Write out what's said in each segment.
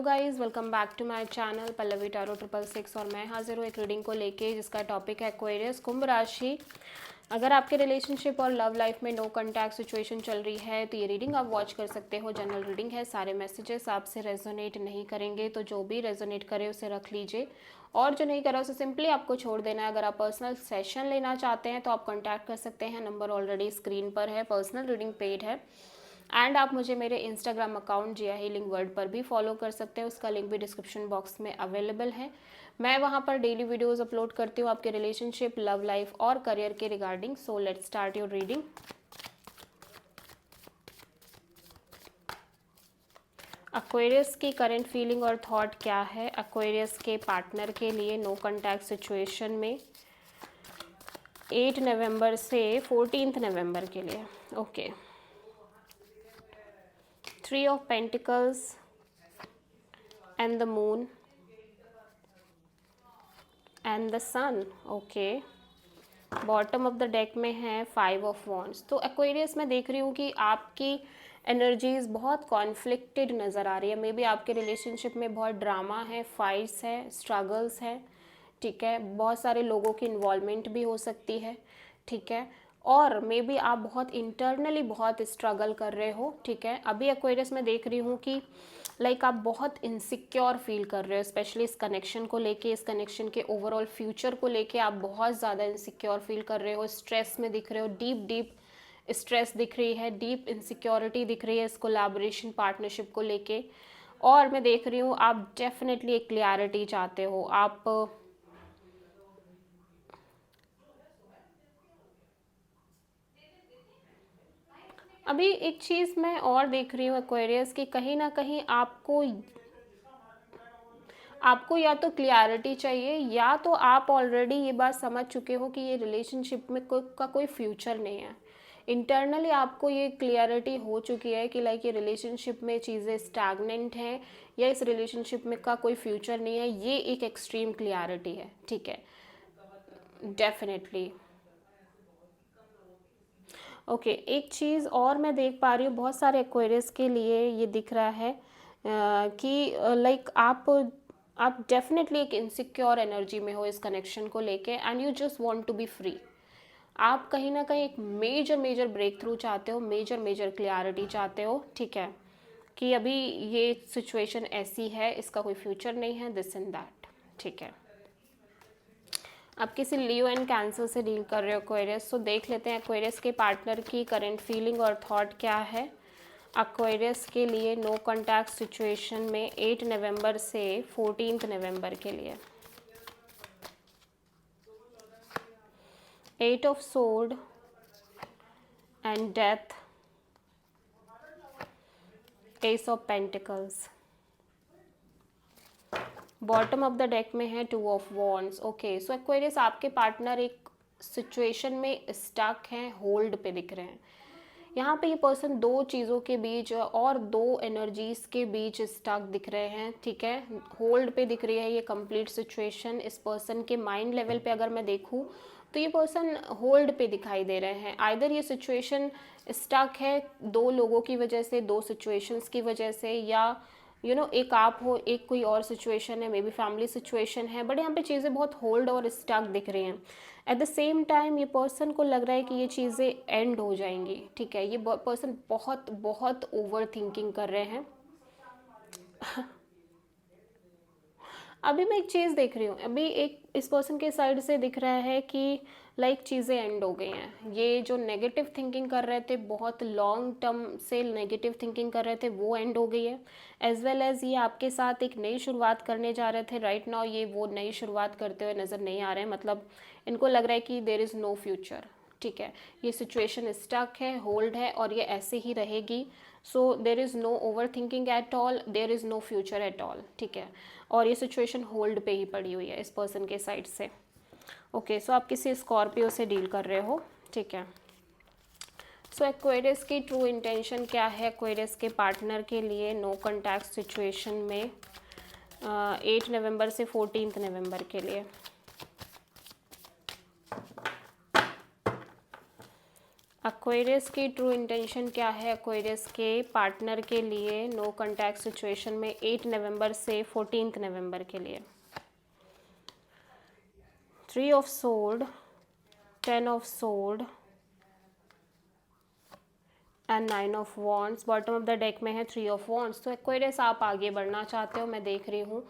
Guys welcome back to my channel Pallavi tarot 666 और मैं हाजिर हूँ एक रीडिंग को लेके जिसका टॉपिक है एक्वेरियस कुंभ राशि। अगर आपके रिलेशनशिप और लव लाइफ में नो कांटेक्ट सिचुएशन चल रही है तो ये रीडिंग आप वॉच कर सकते हो। जनरल रीडिंग है, सारे मैसेजेस आपसे रेजोनेट नहीं करेंगे, तो जो भी रेजोनेट करे उसे रख लीजिए और जो नहीं करा उसे सिंपली आपको छोड़ देना है। अगर आप पर्सनल सेशन लेना चाहते हैं तो आप कॉन्टैक्ट कर सकते हैं, नंबर ऑलरेडी स्क्रीन पर है, पर्सनल रीडिंग पेड है। एंड आप मुझे मेरे इंस्टाग्राम अकाउंट जिया हीलिंग वर्ल्ड पर भी फॉलो कर सकते हैं, उसका लिंक भी डिस्क्रिप्शन बॉक्स में अवेलेबल है। मैं वहाँ पर डेली वीडियोस अपलोड करती हूँ आपके रिलेशनशिप, लव लाइफ और करियर के regarding. So let's start your reading. Aquarius की करंट फीलिंग और थॉट क्या है एक्वेरियस के पार्टनर के लिए नो कॉन्टैक्ट सिचुएशन में 8 नवंबर से 14 नवंबर के लिए। Okay, 3 of Pentacles and the Moon and the Sun। Okay, bottom of the deck में है 5 of Wands। तो एक्वेरियस में देख रही हूँ कि आपकी एनर्जीज बहुत कॉन्फ्लिक्टेड नज़र आ रही है। मे बी आपके रिलेशनशिप में बहुत ड्रामा है, फाइट्स है, स्ट्रगल्स है, ठीक है, बहुत सारे लोगों की इन्वॉल्वमेंट भी हो सकती है, ठीक है, और मे बी आप बहुत इंटरनली बहुत स्ट्रगल कर रहे हो, ठीक है। अभी एक्वेरियस में देख रही हूँ कि लाइक आप बहुत इनसिक्योर फील कर रहे हो, स्पेशली इस कनेक्शन को लेके, इस कनेक्शन के ओवरऑल फ्यूचर को लेके आप बहुत ज़्यादा इनसिक्योर फील कर रहे हो, स्ट्रेस में दिख रहे हो, डीप डीप स्ट्रेस दिख रही है, डीप इनसिक्योरिटी दिख रही है इस कोलैबोरेशन पार्टनरशिप को लेके। और मैं देख रही हूँ आप डेफिनेटली एक क्लियरिटी चाहते हो। आप अभी एक चीज़ मैं और देख रही हूँ एक्वेरियस की, कहीं ना कहीं आपको या तो क्लियरिटी चाहिए या तो आप ऑलरेडी ये बात समझ चुके हो कि ये रिलेशनशिप में कोई फ्यूचर नहीं है। इंटरनली आपको ये क्लियरिटी हो चुकी है कि लाइक ये रिलेशनशिप में चीज़ें स्टैगनेंट हैं या इस रिलेशनशिप में का कोई फ्यूचर नहीं है। ये एक एक्सट्रीम क्लियरिटी है, ठीक है, डेफिनेटली। ओके, एक चीज़ और मैं देख पा रही हूँ बहुत सारे एक्वेरियस के लिए ये दिख रहा है कि लाइक आप डेफिनेटली एक इनसिक्योर एनर्जी में हो इस कनेक्शन को लेके and you just want to be free. आप कहीं ना कहीं एक मेजर ब्रेक थ्रू चाहते हो, मेजर क्लियरिटी चाहते हो, ठीक है, कि अभी ये सिचुएशन ऐसी है, इसका कोई फ्यूचर नहीं है, दिस एंड दैट, ठीक है। आप किसी लियो एंड कैंसर से डील कर रहे हो एक्वेरियस, तो देख लेते हैं एक्वेरियस के पार्टनर की करंट फीलिंग और थॉट क्या है एक्वेरियस के लिए नो कॉन्टैक्ट सिचुएशन में 8 नवंबर से 14 नवंबर के लिए। 8 of Sword and Death, Ace of Pentacles। Bottom of the deck में है 2 of Wands। Okay, so Aquarius आपके पार्टनर एक सिचुएशन में स्टक हैं, होल्ड पे दिख रहे हैं। यहाँ पे ये पर्सन दो चीज़ों के बीच और दो एनर्जीज के बीच स्टक दिख रहे हैं, ठीक है, होल्ड पे दिख रही है ये कंप्लीट सिचुएशन। इस पर्सन के माइंड लेवल पे अगर मैं देखूँ तो ये पर्सन होल्ड पे दिखाई दे रहे हैं। आइदर ये सिचुएशन स्टक है दो लोगों की वजह से, दो सिचुएशंस की वजह से, या एक आप हो, एक कोई और सिचुएशन है, मे बी फैमिली सिचुएशन है, बट यहाँ पे चीज़ें बहुत होल्ड और स्टक दिख रही हैं। एट द सेम टाइम ये पर्सन को लग रहा है कि ये चीज़ें एंड हो जाएंगी, ठीक है। ये पर्सन बहुत बहुत ओवर थिंकिंग कर रहे हैं। अभी मैं एक चीज़ देख रही हूँ, अभी एक इस पर्सन के साइड से दिख रहा है कि लाइक चीज़ें एंड हो गई हैं। ये जो नेगेटिव थिंकिंग कर रहे थे, बहुत लॉन्ग टर्म से नेगेटिव थिंकिंग कर रहे थे, वो एंड हो गई है। एज वेल एज ये आपके साथ एक नई शुरुआत करने जा रहे थे, राइट नाउ ये वो नई शुरुआत करते हुए नज़र नहीं आ रहे हैं। मतलब इनको लग रहा है कि देयर इज़ नो फ्यूचर, ठीक है, ये सिचुएशन स्टक है, होल्ड है और ये ऐसे ही रहेगी। So there is no over thinking at all, there is no future at all, ठीक है, और ये सिचुएशन होल्ड पे ही पड़ी हुई है इस पर्सन के साइड से। ओके, सो आप किसी स्कॉर्पियो से डील कर रहे हो, ठीक है। सो एक्वेरियस की ट्रू इंटेंशन क्या है एक्वेरियस के पार्टनर के लिए नो कॉन्टैक्ट सिचुएशन में 8 नवंबर से 14 नवंबर के लिए। एक्वेरियस की ट्रू इंटेंशन क्या है एक्वेरियस के पार्टनर के लिए नो कॉन्टैक्ट सिचुएशन में 8 नवंबर से 14 नवंबर के लिए? 3 of sword, 10 of sword and 9 of wands. Bottom of the deck में है 3 ऑफ वॉन्ड्स। तो एक्वेरियस आप आगे बढ़ना चाहते हो, मैं देख रही हूँ।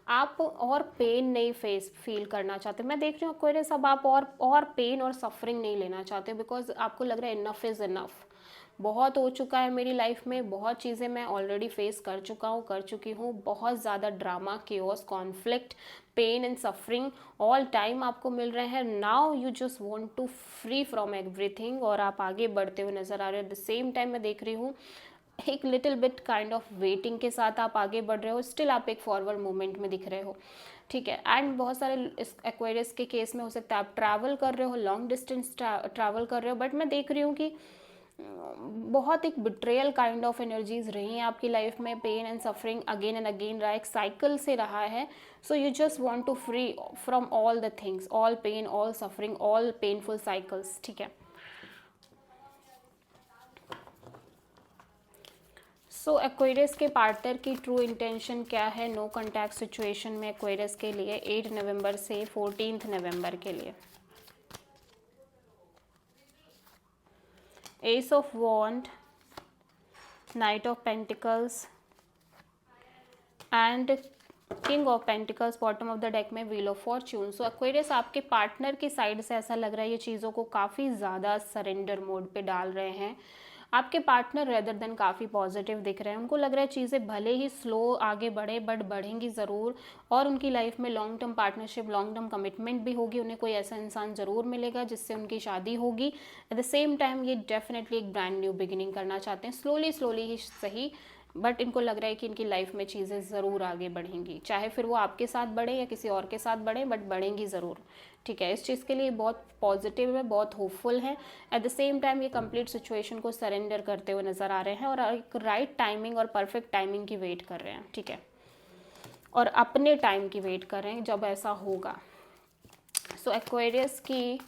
आप और पेन नहीं फील करना चाहते, मैं देख रही हूँ एक्वेरियस। अब आप और पेन और सफरिंग नहीं लेना चाहते, बिकॉज आपको लग रहा है इनफ इज़ इनफ, बहुत हो चुका है मेरी लाइफ में, बहुत चीज़ें मैं ऑलरेडी फेस कर चुकी हूँ। बहुत ज़्यादा drama, chaos, conflict, pain and suffering all time आपको मिल रहे हैं। Now you just want to free from everything, और आप आगे बढ़ते हुए नज़र आ रहे हो। एट द सेम टाइम मैं देख रही हूँ एक little bit kind of waiting के साथ आप आगे बढ़ रहे हो, स्टिल आप एक फॉरवर्ड मूवमेंट में दिख रहे हो, ठीक है। एंड बहुत सारे इस एक्वेरियस के केस में हो सकता है आप ट्रैवल कर रहे हो, लॉन्ग डिस्टेंस ट्रैवल कर रहे हो, बट मैं देख रही हूँ कि बहुत एक बिट्रेयल काइंड ऑफ एनर्जीज रही हैं आपकी लाइफ में। Pain and suffering again and again रहा, एक साइकिल से रहा है। So you just want to free from all the things, all pain, all suffering, all painful cycles, ठीक है। सो एक्वेरियस के पार्टनर की ट्रू इंटेंशन क्या है नो कॉन्टैक्ट सिचुएशन में एक्वेरियस के लिए 8 नवंबर से 14 नवंबर के लिए? Ace of wand, knight of pentacles and king of pentacles. Bottom of the deck में wheel of Fortune. So Aquarius आपके पार्टनर की साइड से ऐसा लग रहा है ये चीज़ों को काफ़ी ज़्यादा सरेंडर मोड पे डाल रहे हैं। आपके पार्टनर रेदर देन काफ़ी पॉजिटिव दिख रहे हैं। उनको लग रहा है चीज़ें भले ही स्लो आगे बढ़े बट बढ़ेंगी ज़रूर, और उनकी लाइफ में long term partnership, long term commitment भी होगी। उन्हें कोई ऐसा इंसान ज़रूर मिलेगा जिससे उनकी शादी होगी। एट द सेम टाइम ये डेफिनेटली एक ब्रांड न्यू बिगिनिंग करना चाहते हैं, स्लोली स्लोली ही सही, बट इनको लग रहा है कि इनकी लाइफ में चीज़ें ज़रूर आगे बढ़ेंगी, चाहे फिर वो आपके साथ बढ़े या किसी और के साथ बढ़े, बट बढ़ेंगी ज़रूर, ठीक है। इस चीज़ के लिए बहुत पॉजिटिव है, बहुत होपफुल है। एट द सेम टाइम ये कंप्लीट सिचुएशन को सरेंडर करते हुए नज़र आ रहे हैं और एक राइट टाइमिंग और परफेक्ट टाइमिंग की वेट कर रहे हैं, ठीक है, और अपने टाइम की वेट कर रहे हैं जब ऐसा होगा। सो एक्वेरियस की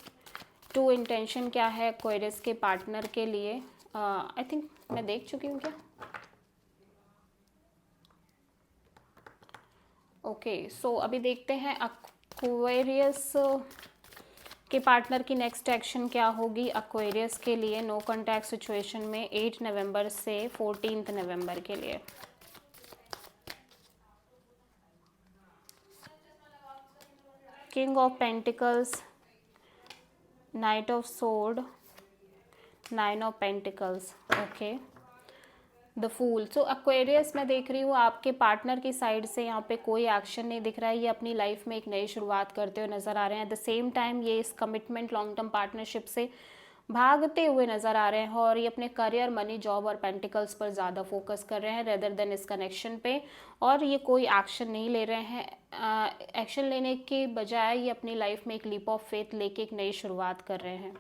ट्रू इंटेंशन क्या है एक्वेरियस के पार्टनर के लिए? आई थिंक मैं देख चुकी हूँ क्या? ओके, सो अभी देखते हैं एक्वेरियस के पार्टनर की नेक्स्ट एक्शन क्या होगी एक्वेरियस के लिए नो कॉन्टैक्ट सिचुएशन में 8 नवंबर से 14 नवंबर के लिए। King of pentacles, knight of sword, 9 of pentacles, okay, the fool. So Aquarius मैं देख रही हूँ आपके पार्टनर की साइड से यहाँ पे कोई एक्शन नहीं दिख रहा है। ये अपनी लाइफ में एक नई शुरुआत करते हुए नज़र आ रहे हैं। एट द सेम टाइम ये इस कमिटमेंट, लॉन्ग टर्म पार्टनरशिप से भागते हुए नज़र आ रहे हैं, और ये अपने करियर, मनी, जॉब और पेंटिकल्स पर ज़्यादा फोकस कर रहे हैं रेदर देन इस कनेक्शन पे, और ये कोई एक्शन नहीं ले रहे हैं। एक्शन लेने के बजाय ये अपनी लाइफ में एक लीप ऑफ फेथ लेके एक नई शुरुआत कर रहे हैं,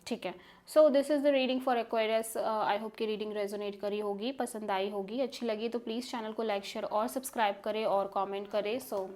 ठीक है। So this is the reading for Aquarius. I hope कि रीडिंग रेजोनेट करी होगी, पसंद आई होगी, अच्छी लगी तो प्लीज़ चैनल को लाइक, शेयर और सब्सक्राइब करें और कमेंट करें। सो